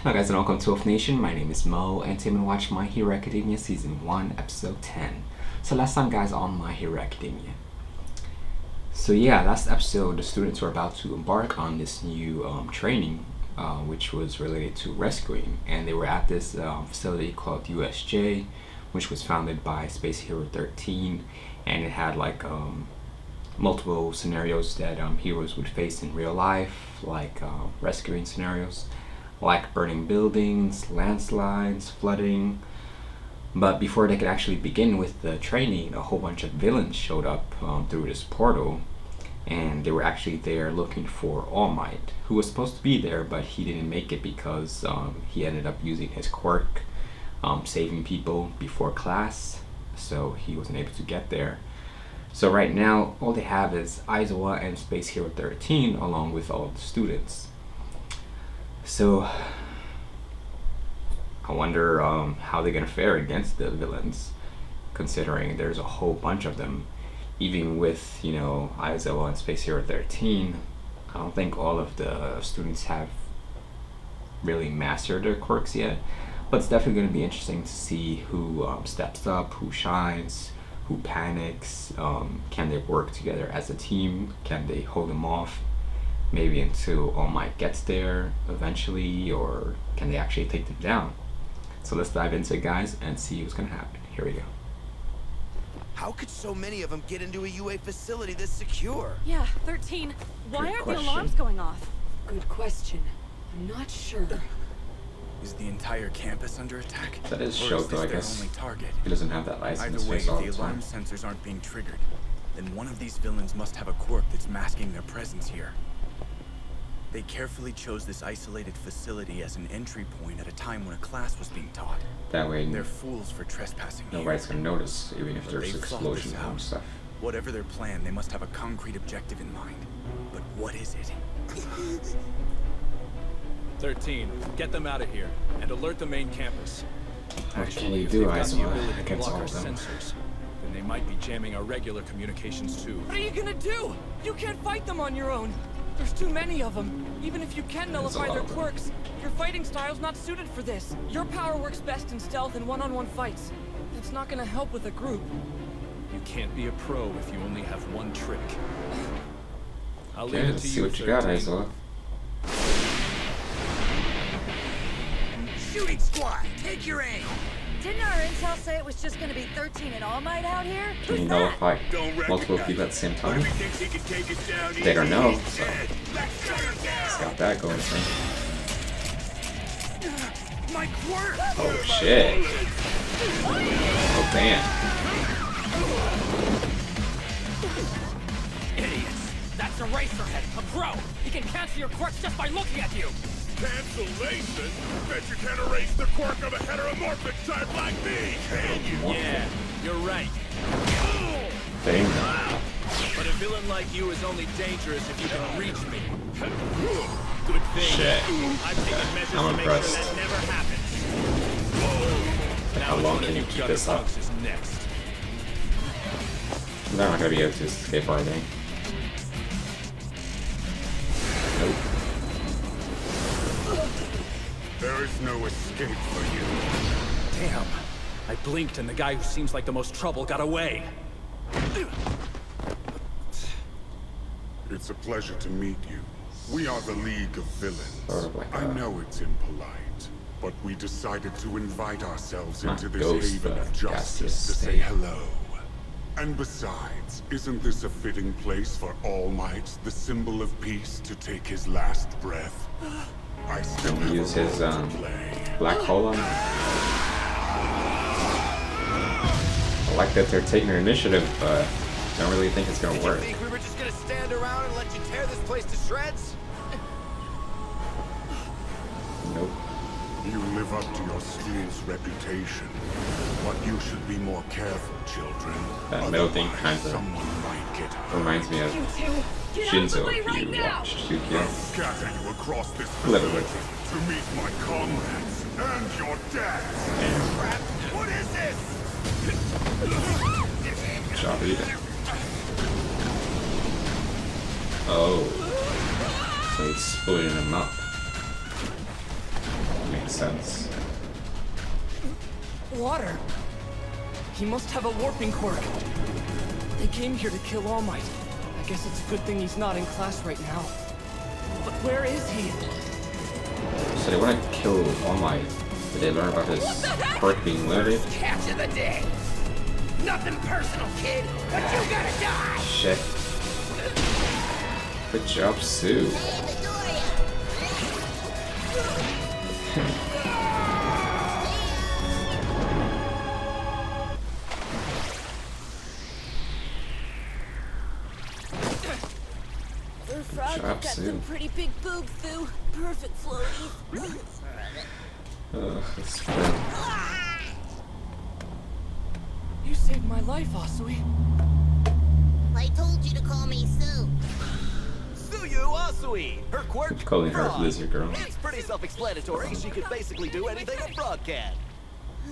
Hello guys and welcome to Wolf Nation. My name is Mo and today I'm going to watch My Hero Academia Season 1 Episode 10. So last time guys on My Hero Academia. So yeah, last episode the students were about to embark on this new training which was related to rescuing, and they were at this facility called USJ, which was founded by Space Hero 13, and it had like multiple scenarios that heroes would face in real life, like rescuing scenarios like burning buildings, landslides, flooding. But before they could actually begin with the training, a whole bunch of villains showed up through this portal, and they were actually there looking for All Might, who was supposed to be there, but he didn't make it because he ended up using his quirk, saving people before class, so he wasn't able to get there. So right now all they have is Aizawa and Space Hero 13 along with all the students. So I wonder how they're gonna fare against the villains, considering there's a whole bunch of them. Even with, you know, Aizawa and Space Hero 13, I don't think all of the students have really mastered their quirks yet. But it's definitely going to be interesting to see who steps up, who shines, who panics. Can they work together as a team? Can they hold them off maybe until All Might gets there eventually, or can they actually take them down? So let's dive into it guys and see what's going to happen. Here we go. How could so many of them get into a UA facility this secure? Yeah, 13. Why aren't the question. alarms going off? Good question. I'm not sure. Is the entire campus under attack? That is Or Shoto, this I their guess. only target? He doesn't have that license Either way, face all if the the alarm time. sensors aren't being triggered, then one of these villains must have a quirk that's masking their presence here. They carefully chose this isolated facility as an entry point at a time when a class was being taught. That way They're fools for trespassing here. nobody's going to notice, even if But there's they've thought explosions this and out. stuff. Whatever their plan, they must have a concrete objective in mind. But what is it? 13. Get them out of here and alert the main campus. What can you if do, they've got the Aizawa, ability to against block all our of them? sensors, then they might be jamming our regular communications too. What are you gonna do? You can't fight them on your own. There's too many of them. Even if you can nullify their quirks, your fighting style's not suited for this. Your power works best in stealth and one-on-one fights. It's not gonna help with a group. You can't be a pro if you only have one trick. I'll Okay, leave it let's to see you, what you got, 13. Aizawa. Shooting squad, take your aim! Didn't our intel say it was just gonna be 13 and All Might out here? Can you Who's that? nullify multiple people at the same time? They don't know, so it's got that going for him. My quirk! Oh shit. Oh damn. Idiots! That's Eraserhead, a pro! He can cancel your quirks just by looking at you! Cancellation? Bet you can't erase the quirk of a heteromorphic type like me, can you? Yeah, you're right. Damn. But a villain like you is only dangerous if you can reach me. Good thing. Shit. I've taken measures I'm to make sure impressed. that never happens. How long can you keep this up? Is next. They're not gonna be able to escape, are they? Nope. There is no escape for you. Damn. I blinked and the guy who seems like the most trouble got away. It's a pleasure to meet you. We are the League of Villains. Sort of like I a- know it's impolite, but we decided to invite ourselves Not into this ghost, haven but of justice to gaseous say state. hello. And besides, isn't this a fitting place for All Might, the symbol of peace, to take his last breath? I still Can have he a use his role to play. black hole on? I like that they're taking their initiative, but I don't really think it's gonna work. Think we were just gonna stand around and let you tear this place to shreds? Nope. You live up to your school's reputation, but you should be more careful, children. That middle thing Otherwise, kinda someone might get hurt. reminds me of You two, get out of the Shinzo way if right you now! watch Tsukio. Scatter you across this Little facility bit. to meet my comrades and your dads. Crap! What is this? Good job, Eden. Oh. So he's splitting them up. sense. Water. He must have a warping quirk. They came here to kill All Might. I guess it's a good thing he's not in class right now. But where is he? So they want to kill All Might. Did they learn about his quirk being limited? Catch of the day. Nothing personal, kid, but you gotta die. Shit. Good job, Sue. Frog, got some pretty big boobs, Sue. Perfect floaties. That's fun. You saved my life, Asui. I told you to call me Sue. Suyu Asui. Her quirk, Calling her frog. Lizard Girl. It's pretty self-explanatory. She can basically do anything a frog can.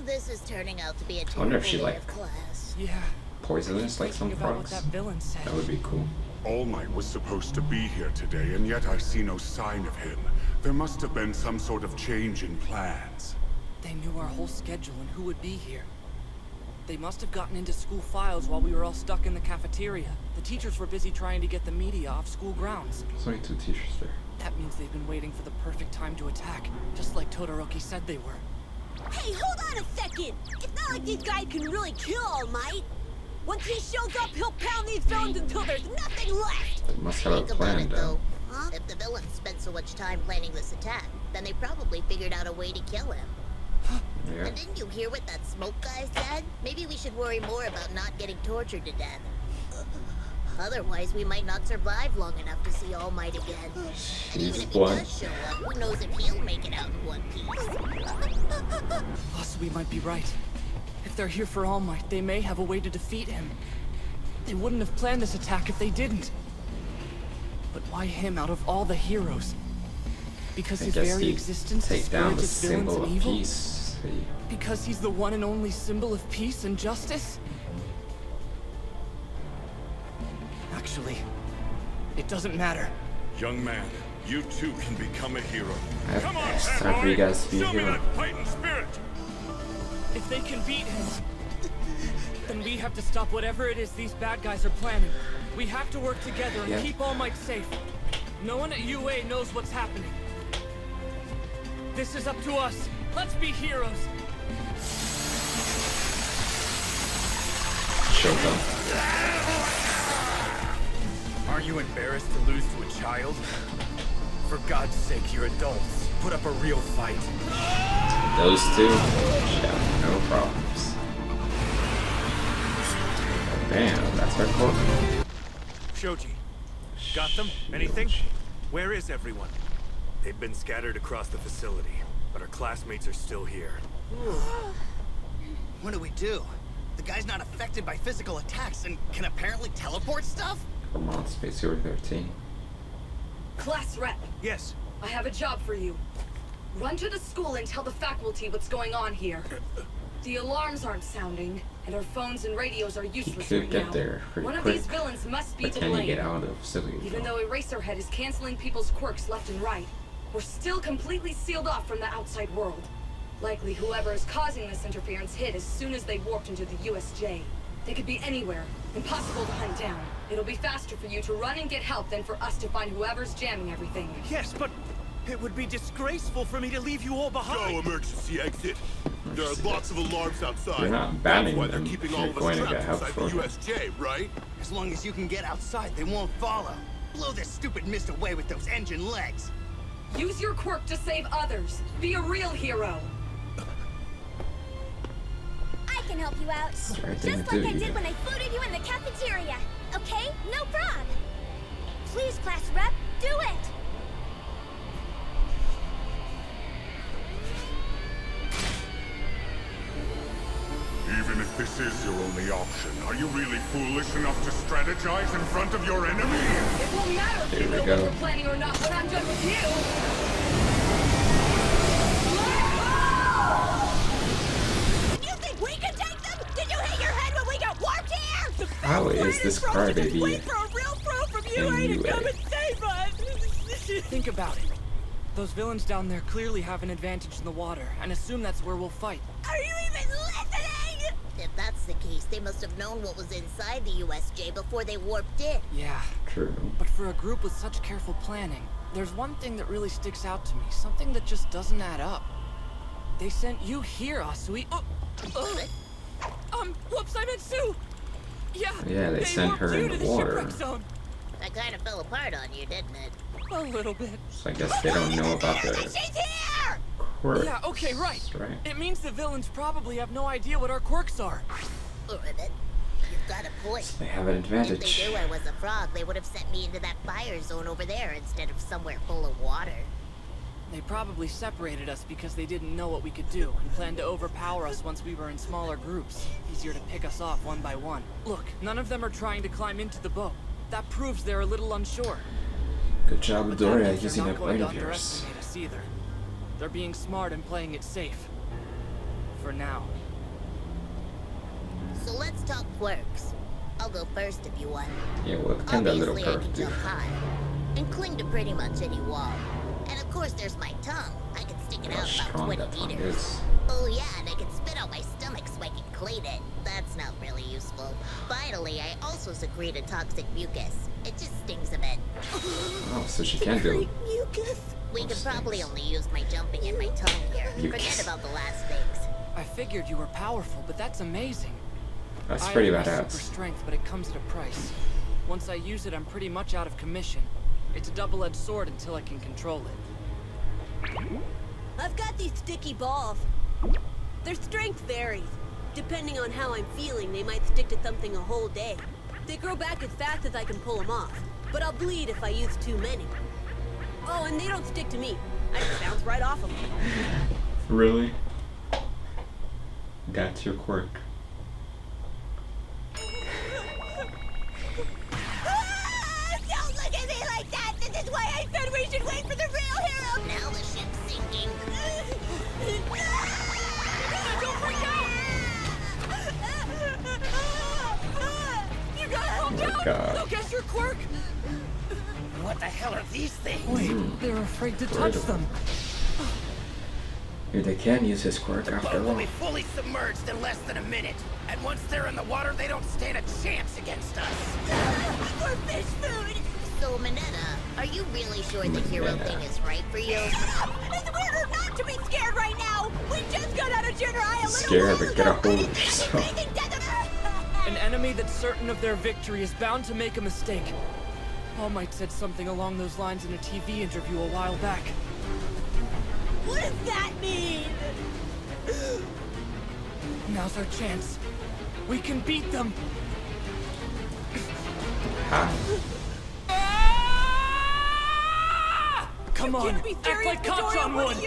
This is turning out to be a I wonder if terrible she day like of class. Yeah. poisonous like some Think about what frogs. that villain said. That would be cool. All Might was supposed to be here today, and yet I see no sign of him. There must have been some sort of change in plans. They knew our whole schedule and who would be here. They must have gotten into school files while we were all stuck in the cafeteria. The teachers were busy trying to get the media off school grounds. There's only 2 teachers there. That means they've been waiting for the perfect time to attack, just like Todoroki said they were. Hey, hold on a second! It's not like these guys can really kill All Might. Once he shows up, he'll pound these villains until there's nothing left! They must have a Think about plan it, though. though. Huh? If the villains spent so much time planning this attack, then they probably figured out a way to kill him. Yeah. And didn't you hear what that smoke guy said? Maybe we should worry more about not getting tortured to death. Otherwise, we might not survive long enough to see All Might again. And even She's if he blunt. does show up, who knows if he'll make it out in one piece. Asui might be right. If they're here for All Might, they may have a way to defeat him. They wouldn't have planned this attack if they didn't. But why him out of all the heroes? Because I his guess very he'd existence take down the disparages villains symbol and of evil? peace. Because he's the one and only symbol of peace and justice? Actually, it doesn't matter. Young man, you too can become a hero. Come on, It's bad time for you boy. guys to be a Show me hero. that fighting spirit. If they can beat him, then we have to stop whatever it is these bad guys are planning. We have to work together and Yeah. keep All Might safe. No one at UA knows what's happening. This is up to us. Let's be heroes. Shogun. Aren't you embarrassed to lose to a child? For God's sake, you're adults. Put up a real fight. Those 2? Yeah, no problems. Damn, that's hardcore. Shoji, got them? Anything? Where is everyone? They've been scattered across the facility, but our classmates are still here. What do we do? The guy's not affected by physical attacks and can apparently teleport stuff? Come on, Space Hero 13. Class rep, Yes. I have a job for you. Run to the school and tell the faculty what's going on here. The alarms aren't sounding, and our phones and radios are He useless could right get now. there pretty One of quick. these villains must be But to can you blame. get out of the facility? Even though Eraserhead is canceling people's quirks left and right, we're still completely sealed off from the outside world. Likely whoever is causing this interference hit as soon as they warped into the USJ. They could be anywhere, impossible to hunt down. It'll be faster for you to run and get help than for us to find whoever's jamming everything. Yes, but it would be disgraceful for me to leave you all behind. Go emergency exit. There are lots of alarms outside. You're not That's banning why they're them keeping if all you're of going us to get trapped help inside for the them. USJ, right? As long as you can get outside, they won't follow. Blow this stupid mist away with those engine legs. Use your quirk to save others. Be a real hero. I can help you out. the right thing Just to like do, I did yeah. when I floated you in the cafeteria. Okay? No problem. Please, class rep, do it! Even if this is your only option, are you really foolish enough to strategize in front of your enemy? It won't matter if Here you we know go. what we're planning or not when I'm done with you. You think we can take them? Did you hit your head when we got warped here? How is this crybaby Wait for a real pro from in UA to UA? come and save us! Think about it. Those villains down there clearly have an advantage in the water, and assume that's where we'll fight. Are you even listening? If that's the case, they must have known what was inside the USJ before they warped in. Yeah. True. But for a group with such careful planning, there's one thing that really sticks out to me. Something that just doesn't add up. They sent you here, Asui. Whoops, I meant Sue! Yeah, they sent her in the water. That kind of fell apart on you, didn't it? A little bit. So I guess they don't know about the quirks. Yeah, okay, right. It means the villains probably have no idea what our quirks are. Ribbit, you've got a point. So they have an advantage. If they knew I was a frog, they would have sent me into that fire zone over there instead of somewhere full of water. They probably separated us because they didn't know what we could do and planned to overpower us once we were in smaller groups. Easier to pick us off one by one. Look, none of them are trying to climb into the boat. That proves they're a little unsure. Good job, Doria, But using they're that not blade going of to yours. underestimate us either. They're being smart and playing it safe. For now. So let's talk quirks. I'll go first if you want. Yeah, what can that little Obviously, I quirk can do? jump high and cling to pretty much any wall. And of course, there's my tongue. I can stick it How out strong about that 20 tongue meters. is. Oh yeah, and I can spit out my stomach so I can clean it. That's not really useful. Finally, I also secrete a toxic mucus. It just stings a bit. Oh, so she can do. Mucus? We could probably only use my jumping and my tongue here. Mucus. Forget about the last things. I figured you were powerful, but that's amazing. That's pretty I have badass. super strength, but it comes at a price. Once I use it, I'm pretty much out of commission. It's a double-edged sword until I can control it. I've got these sticky balls. Their strength varies. Depending on how I'm feeling, they might stick to something a whole day. They grow back as fast as I can pull them off, but I'll bleed if I use too many. Oh, and they don't stick to me. I just bounce right off them. Really? That's your quirk. Don't look at me like that! This is why I said we should wait for the real hero! Now the ship's sinking. Don't freak out! You gotta help out! God. They'll guess your quirk! What the hell are these things? Wait, they're afraid to touch them. Here they can use his quirk The after boat will all. be fully submerged in less than a minute. And once they're in the water, they don't stand a chance against us. We're fish food! So, Minetta, are you really sure the hero thing is right for you? It's weirder not to be scared right now! We just got out of Junior High a little Scared, while but get a ago. hold of yourself. An enemy that's certain of their victory is bound to make a mistake. All Might said something along those lines in a TV interview a while back. What does that mean? Now's our chance. We can beat them. Come on, act like cops on one. He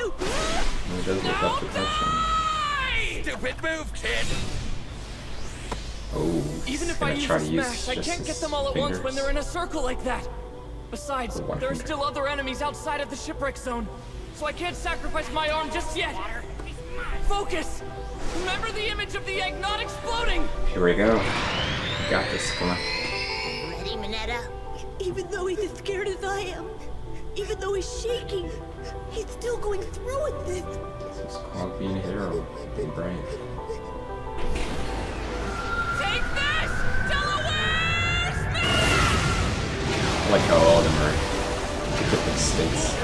does look up to touch him. Stupid move, kid! Oh, Even if gonna I use try a to use smash, I just can't get his them all at once when fingers. they're in a circle like that. Besides, One there are finger. still other enemies outside of the shipwreck zone, so I can't sacrifice my arm just yet. Focus! Remember the image of the egg not exploding! Here we go. Got this, come on. Ready, Minetta? Even though he's as scared as I am, even though he's shaking, he's still going through with this. This is called being a hero. Being brave. Take this! Delaware! I like how all of them are in different states.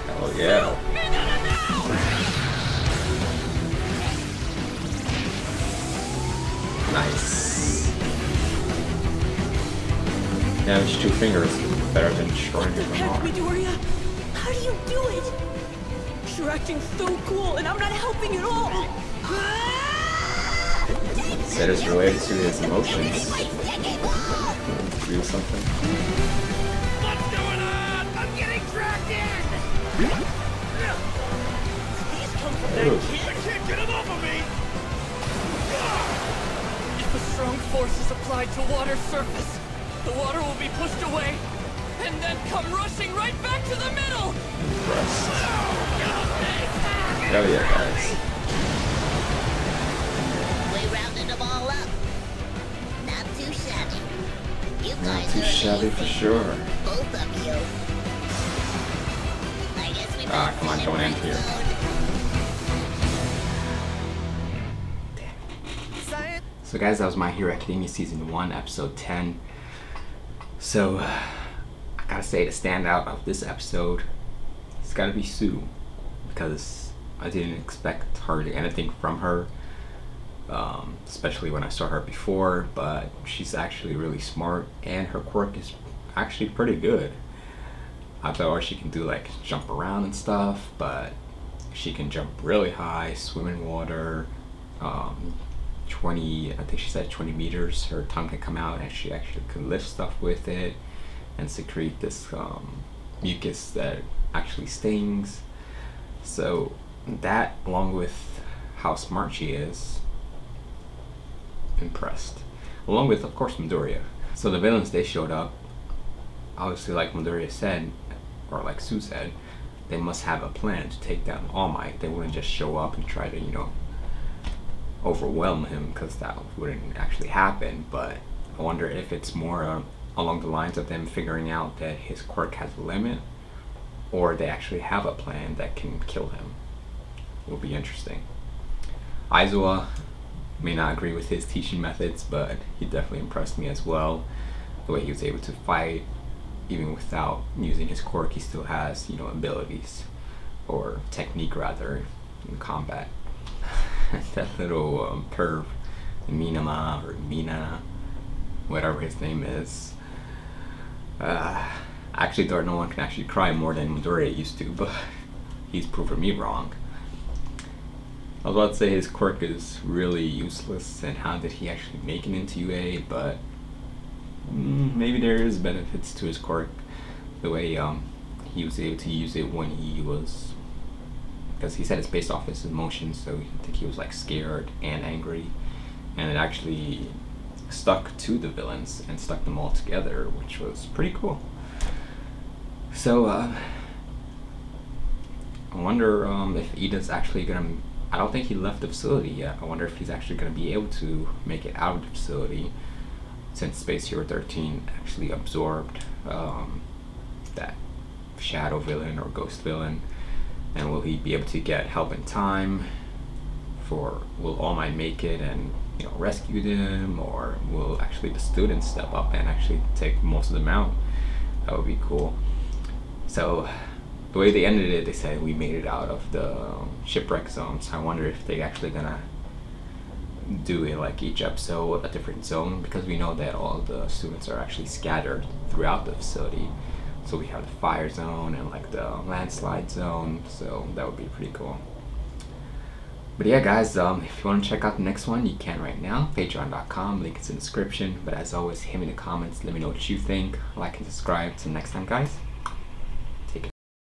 Hell yeah. Nice. Damage 2 fingers. Better than destroying him Heck, all. Midoriya! How do you do it? You're acting so cool, and I'm not helping at all! Said it's related to his emotions. Do something. What's going on? I'm getting dragged in! These come from Ooh. that kid! I can't get him off of me! If a strong force is applied to water's surface, the water will be pushed away, and then come rushing right back to the middle! Impressed. Hell yeah, guys. We rounded them all up. Not too shabby. You guys too are shabby for sure. both of you. I guess we Ah, come on, going in here. So guys, that was My Hero Academia Season 1, Episode 10. So, I gotta say the standout of this episode, it's gotta be Sue. Because I didn't expect hardly anything from her. Especially when I saw her before, but she's actually really smart and her quirk is actually pretty good. I thought she can do like jump around and stuff, but she can jump really high, swim in water, 20, I think she said 20 meters, her tongue can come out and she actually can lift stuff with it and secrete this mucus that actually stings. So that, along with how smart she is, impressed. Along with, of course, Midoriya. So the villains, they showed up. Obviously, like Midoriya said, or like Sue said, they must have a plan to take down All Might. They wouldn't just show up and try to, you know, overwhelm him, because that wouldn't actually happen. But I wonder if it's more along the lines of them figuring out that his quirk has a limit, or they actually have a plan that can kill him. It will be interesting. Aizawa may not agree with his teaching methods, but he definitely impressed me as well. The way he was able to fight, even without using his quirk, he still has, you know, abilities, or technique rather, in combat. That little perv, Minama or Mina, whatever his name is. I actually thought no one can actually cry more than Midoriya used to, but he's proven me wrong. I was about to say his quirk is really useless, and how did he actually make it into UA, but maybe there is benefits to his quirk, the way he was able to use it when he was, because he said it's based off his emotions, so I think he was like scared and angry, and it actually stuck to the villains and stuck them all together, which was pretty cool. So I wonder if Ida's actually gonna, I don't think he left the facility yet. I wonder if he's actually going to be able to make it out of the facility, since Space Hero 13 actually absorbed that shadow villain or ghost villain. And will he be able to get help in time? Will All Might make it and, you know, rescue them, or will actually the students step up and actually take most of them out? That would be cool. So the way they ended it, they said we made it out of the shipwreck zone. So I wonder if they're actually gonna do it like each episode a different zone, because we know that all the students are actually scattered throughout the facility. So we have the fire zone and like the landslide zone, so that would be pretty cool. But yeah guys, if you want to check out the next one, you can right now, patreon.com, link is in the description. But as always, hit me in the comments, let me know what you think, like and subscribe. Till next time guys.